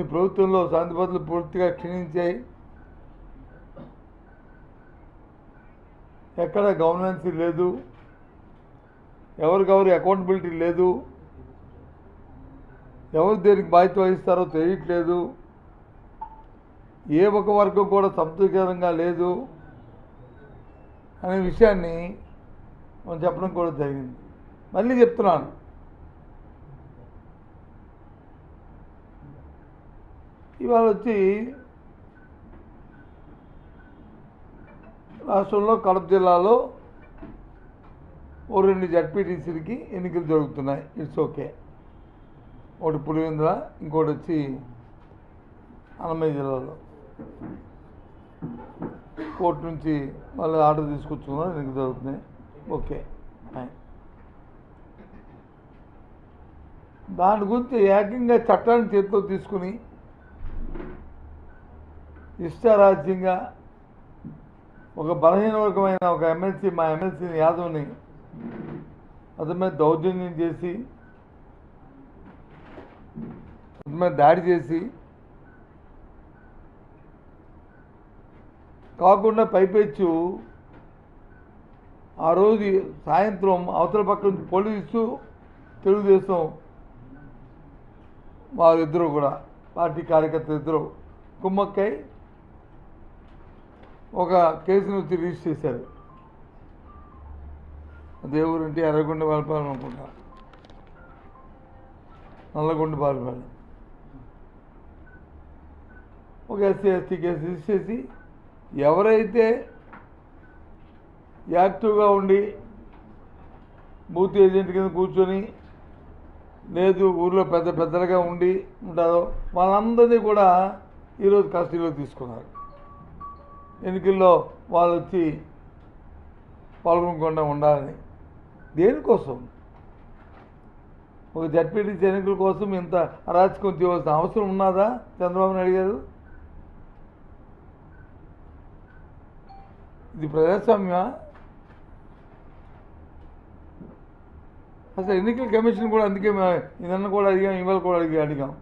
ఈ ప్రభుత్వంలో శాంతి భద్రతలు పూర్తిగా క్షీణించాయి. ఎక్కడ గవర్నెన్స్ లేదు, ఎవరికెవరు అకౌంటబిలిటీ లేదు, ఎవరు దేనికి బాధ్యత వహిస్తారో తెలియట్లేదు, ఏ ఒక వర్గం కూడా సంతృప్తికరంగా లేదు అనే విషయాన్ని మనం చెప్పడం కూడా జరిగింది. మళ్ళీ చెప్తున్నాను, ఇవాళ వచ్చి రాష్ట్రంలో కడప జిల్లాలో ఓ 2 జడ్పీటీసీలకి ఎన్నికలు జరుగుతున్నాయి. It's okay. ఒకటి పులివెందుల, ఇంకోటి వచ్చి అన్నమయ్య జిల్లాలో కోర్టు నుంచి మళ్ళీ ఆర్డర్ తీసుకొచ్చుకున్నారు, ఎన్నికలు జరుగుతున్నాయి. ఓకే, దాని గురించి ఏకంగా చట్టాన్ని చేతిలో తీసుకుని ఇష్టారాజ్యంగా ఒక బలహీన వర్గమైన ఒక ఎమ్మెల్సీ, మా ఎమ్మెల్సీని యాదవ్ని అతని మీద దౌర్జన్యం చేసి, అతని మీద దాడి చేసి, కాకుండా పైపెచ్చు ఆ రోజు సాయంత్రం అవతల పక్క నుంచి పోలీసు, తెలుగుదేశం వారిద్దరూ కూడా పార్టీ కార్యకర్తలు ఇద్దరు కుమ్మక్కై ఒక కేసును వచ్చి రిజిస్టర్ చేశారు. దేవురంటే ఎర్రగొండ పాలపాలెం అనుకుంటా, నల్లగొండ పాలపాలెం, ఒక ఎస్సీ ఎస్టీ కేసు రిజిస్టర్ చేసి ఎవరైతే యాక్టివ్గా ఉండి బూత్ ఏజెంట్ కింద కూర్చొని లేదు ఊళ్ళో పెద్దలుగా ఉంటారో వాళ్ళందరినీ కూడా ఈరోజు కస్టడీలో తీసుకున్నారు. ఎన్నికల్లో వాళ్ళు వచ్చి పాల్గొనకుండా ఉండాలని. దేనికోసం? ఒక జడ్పీటీసీ ఎన్నికల కోసం ఇంత అరాచకం చేయవలసిన అవసరం ఉన్నదా చంద్రబాబు నాయుడు గారు? ఇది ప్రజాస్వామ్యమా? అసలు ఎన్నికల కమిషన్ కూడా అందుకే నిన్న కూడా అడిగాం, ఇవాళ కూడా అడిగాం.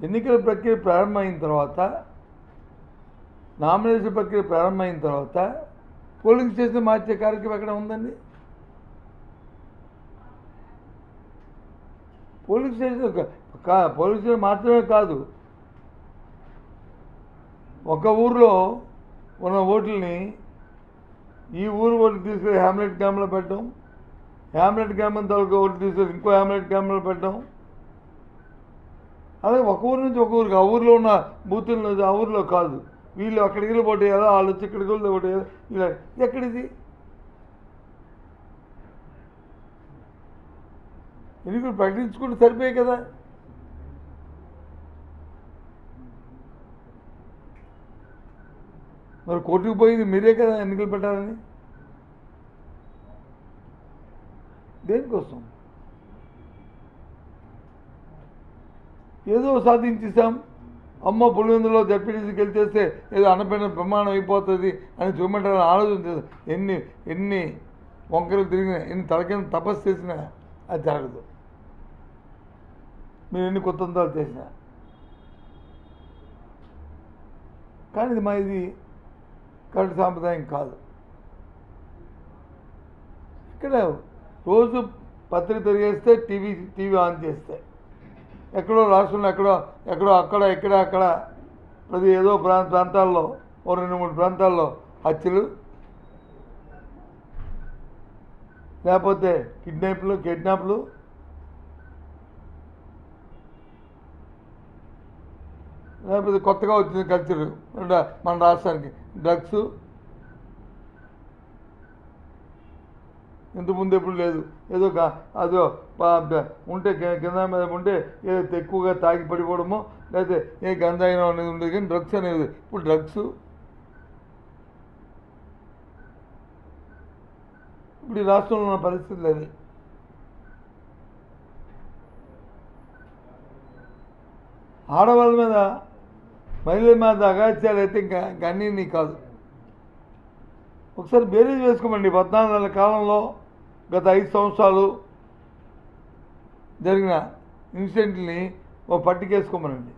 ఎన్నికల ప్రక్రియ ప్రారంభమైన తర్వాత, నామినేషన్ ప్రక్రియ ప్రారంభమైన తర్వాత పోలింగ్ స్టేషన్ మార్చే కార్యక్రమం ఎక్కడ ఉందండి? పోలింగ్ స్టేషన్ మాత్రమే కాదు, ఒక ఊరిలో ఉన్న ఓట్లని ఈ ఊరు ఓట్లు తీసుకెళ్ళి హ్యామ్లెట్ క్యాంప్లో పెట్టడం, హ్యామ్లెట్ క్యాంప్ తాలూకా ఓట్లు తీసుకెళ్ళి ఇంకో హ్యామ్లెట్ క్యాంప్లో పెట్టడం. అదే ఒక ఊరు నుంచి ఒక ఊరికి, ఆ ఊరిలో ఉన్న బూతుల ఆ ఊరిలో కాదు, వీళ్ళు అక్కడికి వెళ్ళి పోటీ చేయాలా, వాళ్ళు వచ్చి ఇక్కడికి వెళ్ళి పోటీ చేయాలి. ఇలా ఎక్కడిది? ఎన్నికలు ప్రకటించుకుంటే సరిపోయే కదా. మరి కోర్టుకు పోయింది మీరే కదా ఎన్నికలు పెట్టాలని. దేనికోసం? ఏదో సాధించేసాం, అమ్మ పులివెందులో జడ్పీటీసీకి వెళ్తేస్తే ఏదో అన్నపైన ప్రమాణం అయిపోతుంది అని చూపెట్టాలని ఆలోచన చేసి ఎన్ని వంకరలు తిరిగినా, ఎన్ని తలకైన తపస్సు చేసినా అది జరగదు. మీరు ఎన్ని కొత్తంతాలు చేసినా. కానీ ఇది కరెక్ట్ సాంప్రదాయం కాదు. ఇక్కడ రోజు పత్రిక తిరిగేస్తే టీవీ ఆన్ చేస్తే ఎక్కడో రాష్ట్రంలో ఎక్కడో అక్కడ ప్రతి ఏదో ప్రాంతాల్లో ఓ 2-3 ప్రాంతాల్లో హత్యలు, లేకపోతే కిడ్నాప్లు, లేకపోతే కొత్తగా వచ్చిన కల్చర్ మన రాష్ట్రానికి డ్రగ్స్. ఇంతకుముందు ఎప్పుడు లేదు. ఏదో అదో ఉంటే కింద మీద ఉంటే ఏదో ఎక్కువగా తాగి పడిపోవడమో, లేకపోతే ఏ గంజాయినో అనేది ఉండేది. కానీ డ్రగ్స్ అనేది ఇప్పుడు డ్రగ్స్. ఇప్పుడు ఈ రాష్ట్రంలో ఉన్న పరిస్థితులు అది. ఆడవాళ్ళ మీద, మహిళల మీద అగాత్యాలు అయితే ఇంకా అన్నీ కాదు. ఒకసారి బేరీజ్ వేసుకోమండి. 14 నెలల కాలంలో గత 5 సంవత్సరాలు జరిగిన ఇన్సిడెంట్ని ఓ పట్టికేసుకోమనండి.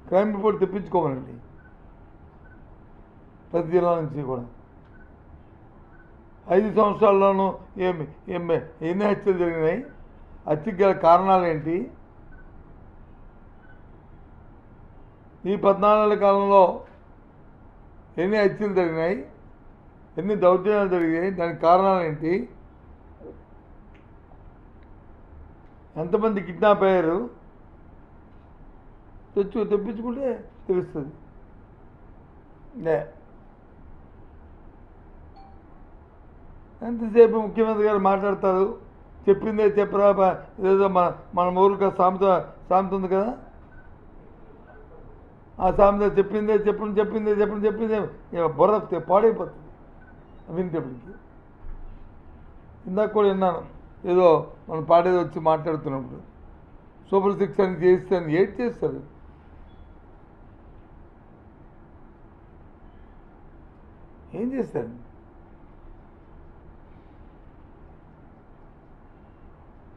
క్రైమ్ రిపోర్ట్ తెప్పించుకోమనండి ప్రతి జిల్లా నుంచి కూడా. 5 సంవత్సరాల్లోనూ ఎన్ని హత్యలు జరిగినాయి, హత్యకు గల కారణాలు ఏంటి, ఈ 14 నెలల కాలంలో ఎన్ని హత్యలు జరిగినాయి, ఎన్ని దౌర్జన్యాలు జరిగాయి, దానికి కారణాలు ఏంటి, ఎంతమంది కిడ్నాప్ అయ్యారు తెప్పించుకుంటే తెలుస్తుంది. ఎంతసేపు ముఖ్యమంత్రి గారు మాట్లాడతారు, చెప్పిందే చెప్పరా, ఏదో మన ఊరికి సామెత ఉంది కదా, ఆ సామెత చెప్పిందే బుర్ర పాడైపోతుంది వింటప్పటికి. ఇందాక కూడా విన్నాను, ఏదో మన పాడేది వచ్చి మాట్లాడుతున్నప్పుడు సూపర్ 6 అని చేయిస్తాను, ఏం చేస్తారు, ఏం చేస్తారు?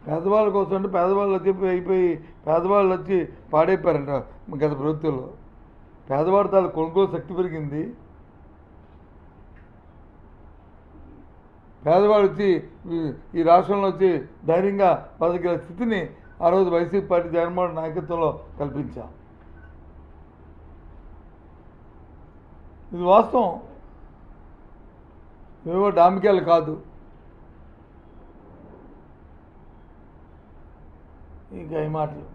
పేదవాళ్ళ కోసం అంటే పేదవాళ్ళు వచ్చి పాడైపోయారంట గత ప్రభుత్వంలో. పేదవాడి తాను కొనుగోలు శక్తి పెరిగింది, పేదవాడు వచ్చి ఈ రాష్ట్రంలో వచ్చి ధైర్యంగా బతికే స్థితిని ఆ రోజు వైసీపీ పార్టీ జగన్మోహన్ నాయకత్వంలో కల్పించాం. ఇది వాస్తవం, ఏవో డామికాయలు కాదు. ఇంకా ఈ మాటలు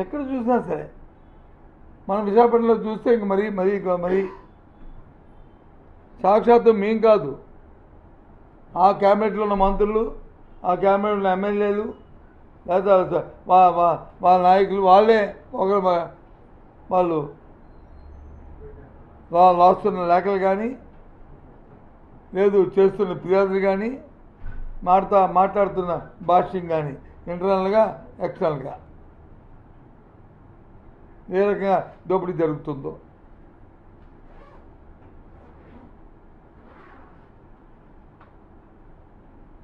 ఎక్కడ చూసినా సరే, మనం విశాఖపట్నంలో చూస్తే ఇంక మరీ సాక్షాత్తు మేం కాదు, ఆ క్యాబినెట్లో ఉన్న మంత్రులు, ఆ క్యాబినెట్లో ఉన్న ఎమ్మెల్యేలు, లేదా వాళ్ళ నాయకులు వాళ్ళే వాళ్ళు రాస్తున్న లేఖలు కానీ, లేదు చేస్తున్న ఫిర్యాదులు కానీ, మాట్లాడుతున్న భాష్యం కానీ, ఇంటర్నల్గా ఎక్స్టర్నల్గా ఏ రకంగా దోపిడీ జరుగుతుందో.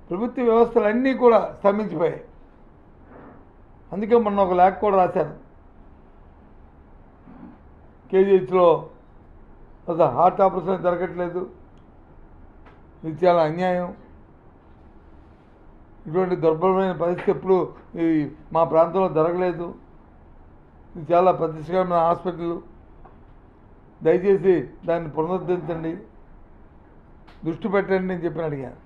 ప్రభుత్వ వ్యవస్థలన్నీ కూడా స్తంభించిపోయాయి. అందుకే మొన్న ఒక లేఖ కూడా రాశాను, కేజీహెచ్లో అసలు హార్ట్ ఆపరేషన్ జరగట్లేదు, ఇది చాలా అన్యాయం, ఇటువంటి దుర్బలమైన పరిస్థితి ఎప్పుడు మా ప్రాంతంలో జరగలేదు, ఇది చాలా ప్రతిష్టాకరమైన హాస్పిటల్, దయచేసి దాన్ని పునరుద్ధరించండి, దృష్టి పెట్టండి అని చెప్పి అడిగాను.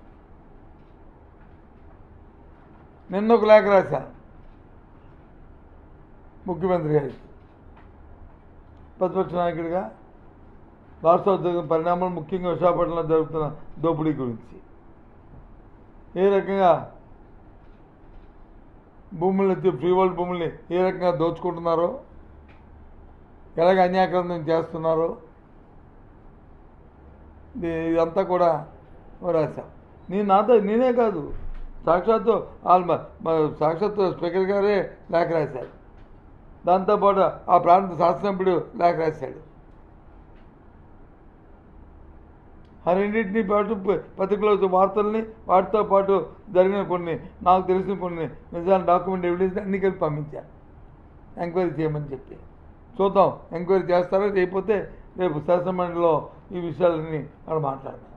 నిన్న ఒక లేఖ రాశాను ముఖ్యమంత్రి గారికి, ప్రతిపక్ష నాయకుడిగా రాష్ట్ర పరిణామాలు, ముఖ్యంగా విశాఖపట్నంలో జరుగుతున్న దోపిడీ గురించి, ఏ రకంగా భూముల్ని ఫ్రీ వరల్డ్ భూముల్ని ఏ రకంగా దోచుకుంటున్నారో, ఎలాగ అన్యాక్రాంతం చేస్తున్నారో, ఇదంతా కూడా రాశాం. నేనే కాదు, సాక్షాత్తు స్పీకర్ గారే లేఖ రాశారు, దాంతోపాటు ఆ ప్రాంత శాసనసభ్యుడు లేఖ రాశాడు. ఆ రెండింటినీ పాటు పత్రికలో వార్తల్ని, వాటితో పాటు జరిగిన కొన్ని నాకు తెలిసిన కొన్ని నిజాలు, డాక్యుమెంట్ ఎవిడెన్స్ అన్నీ కలిపి పంపించాను ఎంక్వైరీ చేయమని చెప్పి. చూద్దాం, ఎంక్వైరీ చేస్తారో, లేకపోతే రేపు శాసనమండలిలో ఈ విషయాలన్నీ అక్కడ మాట్లాడతాం.